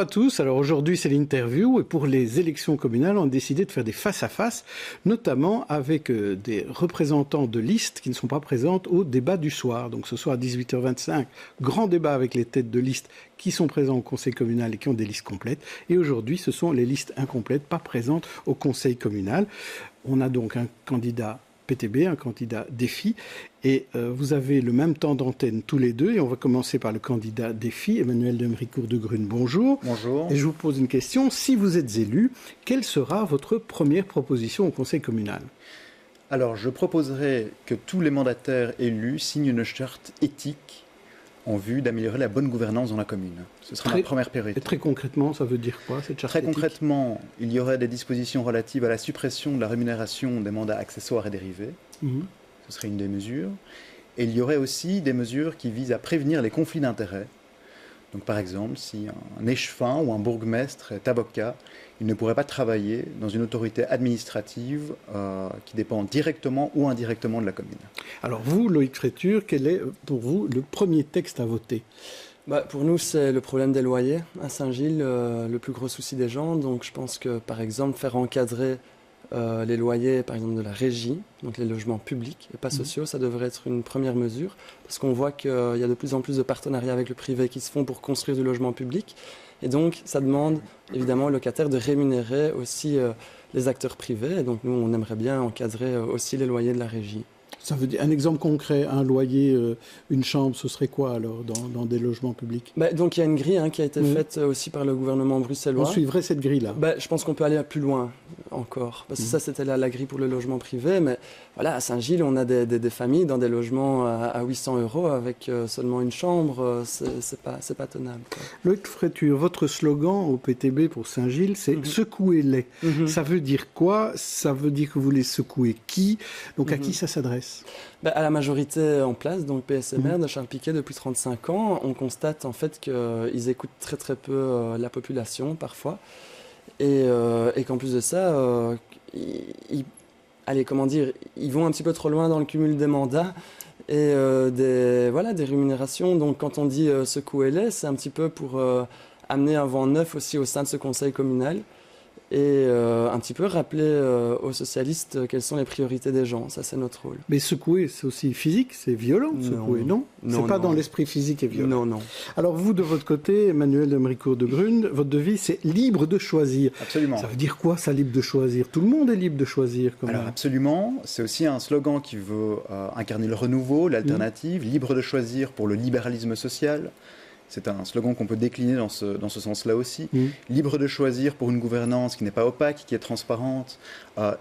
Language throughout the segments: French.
à tous. Alors aujourd'hui, c'est l'interview et pour les élections communales, on a décidé de faire des face-à-face, notamment avec des représentants de listes qui ne sont pas présentes au débat du soir. Donc ce soir à 18h25, grand débat avec les têtes de liste qui sont présents au conseil communal et qui ont des listes complètes. Et aujourd'hui, ce sont les listes incomplètes, pas présentes au conseil communal. On a donc un candidat PTB, un candidat défi, et vous avez le même temps d'antenne tous les deux, et on va commencer par le candidat défi, Emmanuel de Méricourt de Grune. Bonjour. Bonjour. Et je vous pose une question, si vous êtes élu, quelle sera votre première proposition au conseil communal? Alors, je proposerai que tous les mandataires élus signent une charte éthique en vue d'améliorer la bonne gouvernance dans la commune. Ce sera ma première priorité. Et très concrètement, ça veut dire quoi, cette charte éthique? Très concrètement, il y aurait des dispositions relatives à la suppression de la rémunération des mandats accessoires et dérivés. Ce serait une des mesures. Et il y aurait aussi des mesures qui visent à prévenir les conflits d'intérêts. Donc par exemple, si un échevin ou un bourgmestre est avocat, il ne pourrait pas travailler dans une autorité administrative qui dépend directement ou indirectement de la commune. Alors vous, Loïc Fréture, quel est pour vous le premier texte à voter? Pour nous, c'est le problème des loyers à Saint-Gilles, le plus gros souci des gens. Donc je pense que par exemple, faire encadrer les loyers, par exemple, de la régie, donc les logements publics et pas sociaux, ça devrait être une première mesure, parce qu'on voit qu'il y a de plus en plus de partenariats avec le privé qui se font pour construire du logement public, et donc ça demande évidemment aux locataires de rémunérer aussi les acteurs privés, et donc nous, on aimerait bien encadrer aussi les loyers de la régie. Ça veut dire un exemple concret, un loyer, une chambre, ce serait quoi alors dans des logements publics? Donc il y a une grille qui a été faite aussi par le gouvernement bruxellois. On suivrait cette grille-là? Je pense qu'on peut aller plus loin encore, parce que ça c'était la grille pour le logement privé, mais voilà, à Saint-Gilles on a des familles dans des logements à 800 € avec seulement une chambre, c'est pas tenable, quoi. Loïc Fréture, votre slogan au PTB pour Saint-Gilles, c'est secouez-les. Ça veut dire quoi? Ça veut dire que vous les secouez qui? Donc à qui ça s'adresse? À la majorité en place, donc PSMR de Charles Piquet depuis 35 ans, on constate en fait qu'ils écoutent très très peu la population parfois, et qu'en plus de ça, ils vont un petit peu trop loin dans le cumul des mandats et des rémunérations. Donc quand on dit secouez-les, c'est un petit peu pour amener un vent neuf aussi au sein de ce conseil communal. Et un petit peu rappeler aux socialistes quelles sont les priorités des gens. Ça, c'est notre rôle. Mais secouer, c'est aussi physique, c'est violent, secouer, non? C'est pas dans l'esprit physique et violent. Non. Alors vous, de votre côté, Emmanuel de Méricourt de Grune, votre devise, c'est libre de choisir. Absolument. Ça veut dire quoi, ça, libre de choisir? Tout le monde est libre de choisir, quand même. Alors absolument, c'est aussi un slogan qui veut incarner le renouveau, l'alternative, libre de choisir pour le libéralisme social. C'est un slogan qu'on peut décliner dans ce sens-là aussi. Libre de choisir pour une gouvernance qui n'est pas opaque, qui est transparente.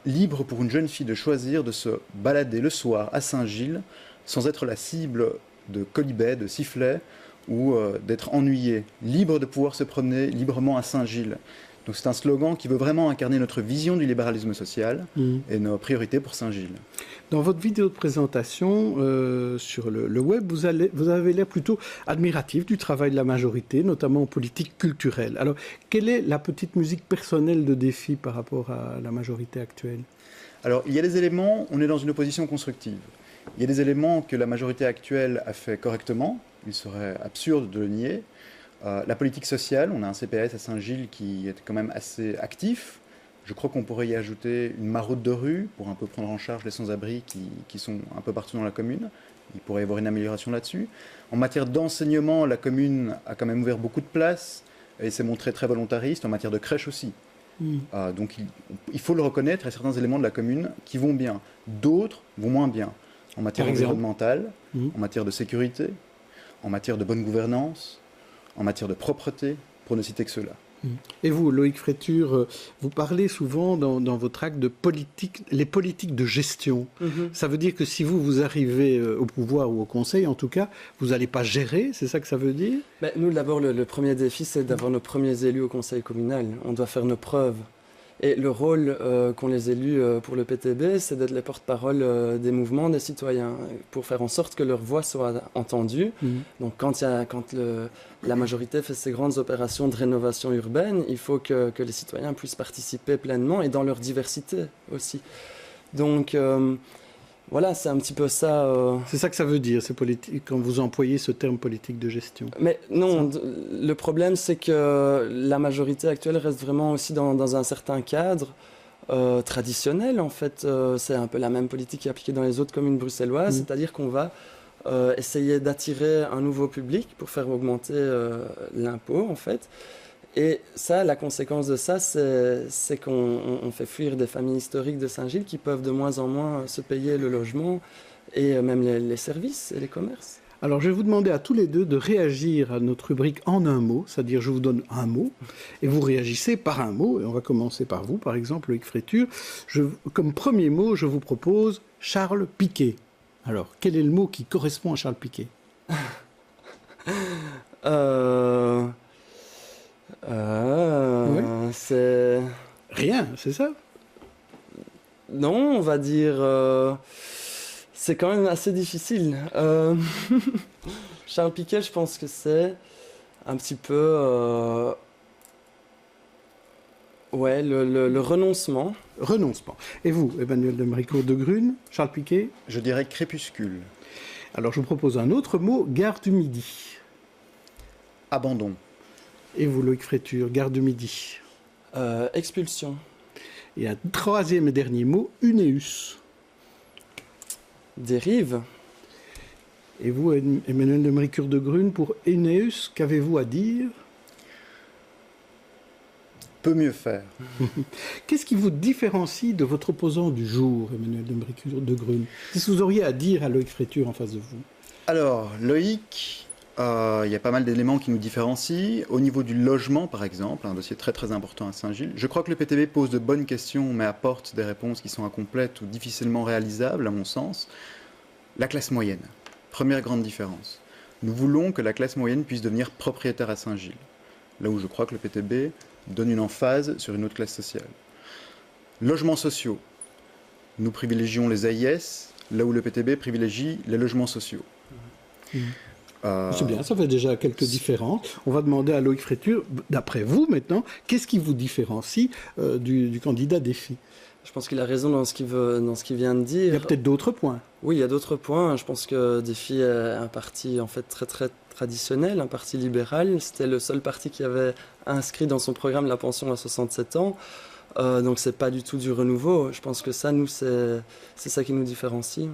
Libre pour une jeune fille de choisir de se balader le soir à Saint-Gilles sans être la cible de quolibets, de sifflets ou d'être ennuyée. Libre de pouvoir se promener librement à Saint-Gilles. Donc c'est un slogan qui veut vraiment incarner notre vision du libéralisme social et nos priorités pour Saint-Gilles. Dans votre vidéo de présentation sur le web, vous avez l'air plutôt admiratif du travail de la majorité, notamment en politique culturelle. Alors, quelle est la petite musique personnelle de défi par rapport à la majorité actuelle? Alors, il y a des éléments, on est dans une opposition constructive. Il y a des éléments que la majorité actuelle a fait correctement, il serait absurde de le nier. La politique sociale, on a un CPS à Saint-Gilles qui est quand même assez actif. Je crois qu'on pourrait y ajouter une maraude de rue pour un peu prendre en charge les sans-abri qui sont un peu partout dans la commune. Il pourrait y avoir une amélioration là-dessus. En matière d'enseignement, la commune a quand même ouvert beaucoup de places et s'est montrée très volontariste, en matière de crèche aussi. Donc il faut le reconnaître, il y a certains éléments de la commune qui vont bien. D'autres vont moins bien. En matière environnementale, en matière de sécurité, en matière de bonne gouvernance, en matière de propreté, pour ne citer que ceux-là. Et vous, Loïc Fréture, vous parlez souvent dans votre acte de les politiques de gestion. Ça veut dire que si vous arrivez au pouvoir ou au conseil, en tout cas, vous n'allez pas gérer, c'est ça que ça veut dire? Nous, d'abord, le premier défi, c'est d'avoir nos premiers élus au conseil communal. On doit faire nos preuves. Et le rôle qu'ont les élus pour le PTB, c'est d'être les porte-parole des mouvements des citoyens, pour faire en sorte que leur voix soit entendue. Donc quand la majorité fait ces grandes opérations de rénovation urbaine, il faut que les citoyens puissent participer pleinement et dans leur diversité aussi. Donc Voilà, c'est un petit peu ça. C'est ça que ça veut dire, c'est politique, quand vous employez ce terme politique de gestion. Mais non, le problème, c'est que la majorité actuelle reste vraiment aussi dans un certain cadre traditionnel, en fait. C'est un peu la même politique qui est appliquée dans les autres communes bruxelloises, c'est-à-dire qu'on va essayer d'attirer un nouveau public pour faire augmenter l'impôt, en fait. Et ça, la conséquence de ça, c'est qu'on fait fuir des familles historiques de Saint-Gilles qui peuvent de moins en moins se payer le logement et même les services et les commerces. Alors, je vais vous demander à tous les deux de réagir à notre rubrique en un mot, c'est-à-dire je vous donne un mot, et vous réagissez par un mot, et on va commencer par vous, par exemple, Loïc Fréture. Comme premier mot, je vous propose Charles Piquet. Alors, quel est le mot qui correspond à Charles Piquet? Oui. C'est... Rien, c'est ça? Non, on va dire... c'est quand même assez difficile. Charles Piquet, je pense que c'est un petit peu... ouais, le renoncement. Renoncement. Et vous, Emmanuel de Méricourt de Grune, Charles Piquet? Je dirais crépuscule. Alors, je vous propose un autre mot, gare du Midi. Abandon. Et vous, Loïc Fréture, gare du Midi. Expulsion. Et un troisième et dernier mot, Unéus. Dérive. Et vous, Emmanuel de Méricourt de Grune, pour Unéus, qu'avez-vous à dire? Peut mieux faire. Qu'est-ce qui vous différencie de votre opposant du jour, Emmanuel de Méricourt de Grune? Qu'est-ce que vous auriez à dire à Loïc Fréture en face de vous? Alors, Loïc, il y a pas mal d'éléments qui nous différencient. Au niveau du logement, par exemple, un dossier très très important à Saint-Gilles, je crois que le PTB pose de bonnes questions, mais apporte des réponses qui sont incomplètes ou difficilement réalisables, à mon sens. La classe moyenne, première grande différence. Nous voulons que la classe moyenne puisse devenir propriétaire à Saint-Gilles, là où je crois que le PTB donne une emphase sur une autre classe sociale. Logements sociaux, nous privilégions les AIS, là où le PTB privilégie les logements sociaux. C'est bien, ça fait déjà quelques différences. On va demander à Loïc Fréture, d'après vous maintenant, qu'est-ce qui vous différencie du candidat défi? Je pense qu'il a raison dans ce qu'il vient de dire. Il y a peut-être d'autres points. Oui, il y a d'autres points. Je pense que Défi est un parti en fait très très traditionnel, un parti libéral. C'était le seul parti qui avait inscrit dans son programme la pension à 67 ans. Donc c'est pas du tout du renouveau. Je pense que ça, nous, c'est ça qui nous différencie.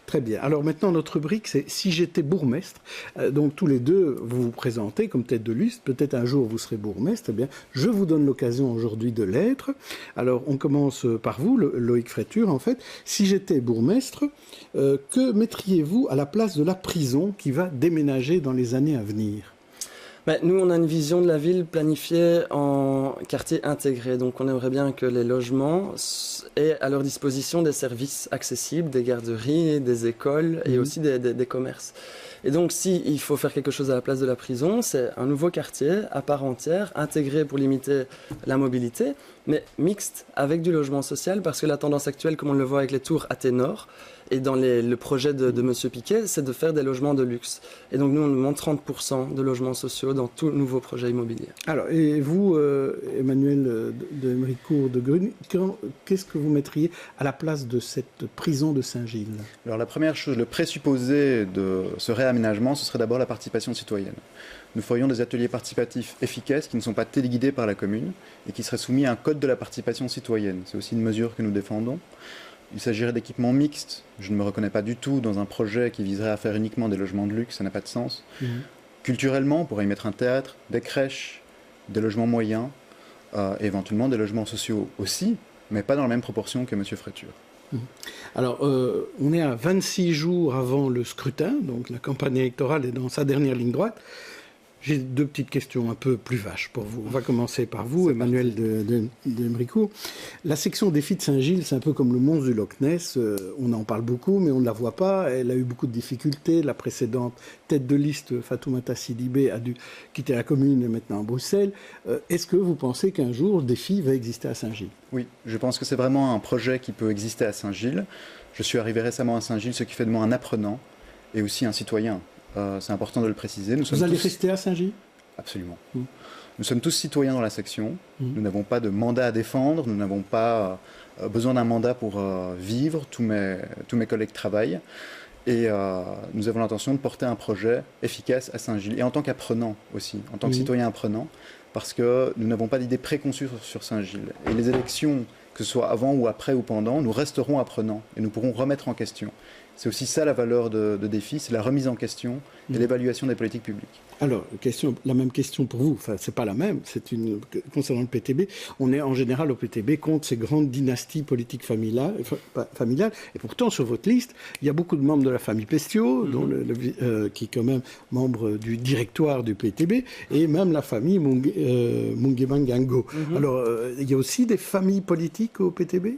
Très bien. Alors maintenant, notre rubrique, c'est « Si j'étais bourgmestre ». Donc tous les deux, vous vous présentez comme tête de liste. Peut-être un jour, vous serez bourgmestre. Eh bien, je vous donne l'occasion aujourd'hui de l'être. Alors, on commence par vous, Loïc Fréture, en fait. Si j'étais bourgmestre, que mettriez-vous à la place de la prison qui va déménager dans les années à venir? Nous, on a une vision de la ville planifiée en quartier intégré. Donc, on aimerait bien que les logements aient à leur disposition des services accessibles, des garderies, des écoles et aussi des commerces. Et donc, s'il faut faire quelque chose à la place de la prison, c'est un nouveau quartier à part entière, intégré pour limiter la mobilité, mais mixte avec du logement social, parce que la tendance actuelle, comme on le voit avec les tours Athénor, et dans le projet de M. Piquet, c'est de faire des logements de luxe. Et donc nous, on demande 30% de logements sociaux dans tout nouveau projet immobilier. Alors, et vous, Emmanuel de Méricourt de Grune, qu'est-ce que vous mettriez à la place de cette prison de Saint-Gilles? Alors la première chose, le présupposé de ce réaménagement, ce serait d'abord la participation citoyenne. Nous ferions des ateliers participatifs efficaces qui ne sont pas téléguidés par la commune et qui seraient soumis à un code de la participation citoyenne. C'est aussi une mesure que nous défendons. Il s'agirait d'équipements mixtes. Je ne me reconnais pas du tout dans un projet qui viserait à faire uniquement des logements de luxe, ça n'a pas de sens. Culturellement, on pourrait y mettre un théâtre, des crèches, des logements moyens, et éventuellement des logements sociaux aussi, mais pas dans la même proportion que M. Fréture. Alors, on est à 26 jours avant le scrutin, donc la campagne électorale est dans sa dernière ligne droite. J'ai deux petites questions un peu plus vaches pour vous. On va commencer par vous, Emmanuel de Méricourt. La section défi de Saint-Gilles, c'est un peu comme le monstre du Loch Ness. On en parle beaucoup, mais on ne la voit pas. Elle a eu beaucoup de difficultés. La précédente tête de liste, Fatoumata Sidibé, a dû quitter la commune et maintenant à Bruxelles. Est-ce que vous pensez qu'un jour, le défi va exister à Saint-Gilles? Oui, je pense que c'est vraiment un projet qui peut exister à Saint-Gilles. Je suis arrivé récemment à Saint-Gilles, ce qui fait de moi un apprenant et aussi un citoyen. C'est important de le préciser. Vous allez rester à Saint-Gilles? Absolument. Nous sommes tous citoyens dans la section. Nous n'avons pas de mandat à défendre. Nous n'avons pas besoin d'un mandat pour vivre. Tous mes collègues travaillent. Et nous avons l'intention de porter un projet efficace à Saint-Gilles. Et en tant qu'apprenant aussi, en tant que citoyen apprenant, parce que nous n'avons pas d'idée préconçue sur Saint-Gilles. Et les élections, que ce soit avant ou après ou pendant, nous resterons apprenants et nous pourrons remettre en question. C'est aussi ça la valeur de défi, c'est la remise en question et l'évaluation des politiques publiques. Alors, la même question pour vous. Enfin, c'est pas la même. Concernant le PTB, on est en général au PTB contre ces grandes dynasties politiques familiales. Et pourtant, sur votre liste, il y a beaucoup de membres de la famille Pestiot, qui est quand même membre du directoire du PTB, et même la famille Mungebangango. Alors, il y a aussi des familles politiques au PTB?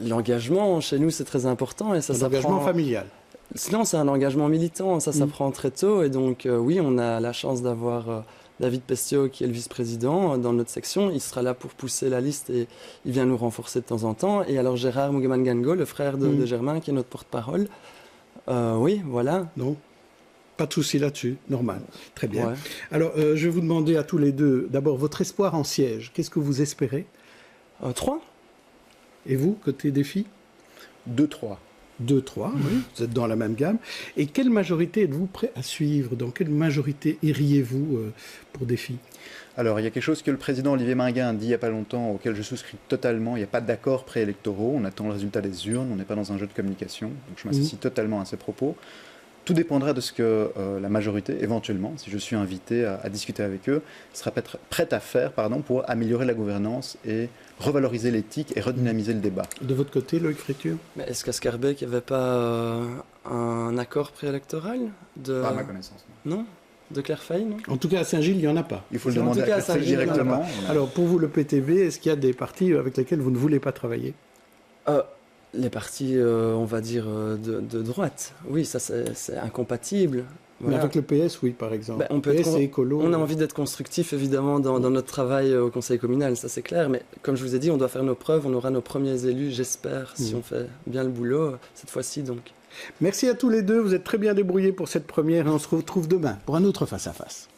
L'engagement, chez nous, c'est très important. Et ça l'engagement familial. Sinon, c'est un engagement militant, ça s'apprend très tôt. Et donc, oui, on a la chance d'avoir David Pestiot, qui est le vice-président dans notre section. Il sera là pour pousser la liste et il vient nous renforcer de temps en temps. Et alors, Gérard Mungebangango, le frère de Germain, qui est notre porte-parole. Oui, voilà. Non, pas de souci là-dessus, normal. Très bien. Ouais. Alors, je vais vous demander à tous les deux, d'abord, votre espoir en siège. Qu'est-ce que vous espérez? 3. Et vous, côté défi? 2-3. 2-3, oui, vous êtes dans la même gamme. Et quelle majorité êtes-vous prêt à suivre? Dans quelle majorité iriez-vous pour défi? Alors, il y a quelque chose que le président Olivier Minguin a dit il n'y a pas longtemps, auquel je souscris totalement. Il n'y a pas d'accord préélectoraux. On attend le résultat des urnes. On n'est pas dans un jeu de communication. Donc, je m'associe totalement à ces propos. Tout dépendra de ce que la majorité, éventuellement, si je suis invité à discuter avec eux, sera prête à faire pour améliorer la gouvernance et revaloriser l'éthique et redynamiser le débat. De votre côté, Loïc Fréture? Mais est-ce qu'à Scarbeck, il n'y avait pas un accord préélectoral Pas à ma connaissance. Non, de Clairefaille, non? En tout cas, à Saint-Gilles, il n'y en a pas. Il faut le demander à Clairefaille directement. Alors, pour vous, le PTB, est-ce qu'il y a des partis avec lesquels vous ne voulez pas travailler? Les partis, on va dire, de droite. Oui, ça, c'est incompatible. Voilà. Mais avec le PS, oui, par exemple. On peut PS et écolo. On a envie d'être constructif, évidemment, dans notre travail au conseil communal, ça c'est clair. Mais comme je vous ai dit, on doit faire nos preuves. On aura nos premiers élus, j'espère, si on fait bien le boulot, cette fois-ci donc. Merci à tous les deux. Vous êtes très bien débrouillés pour cette première et on se retrouve demain pour un autre face-à-face.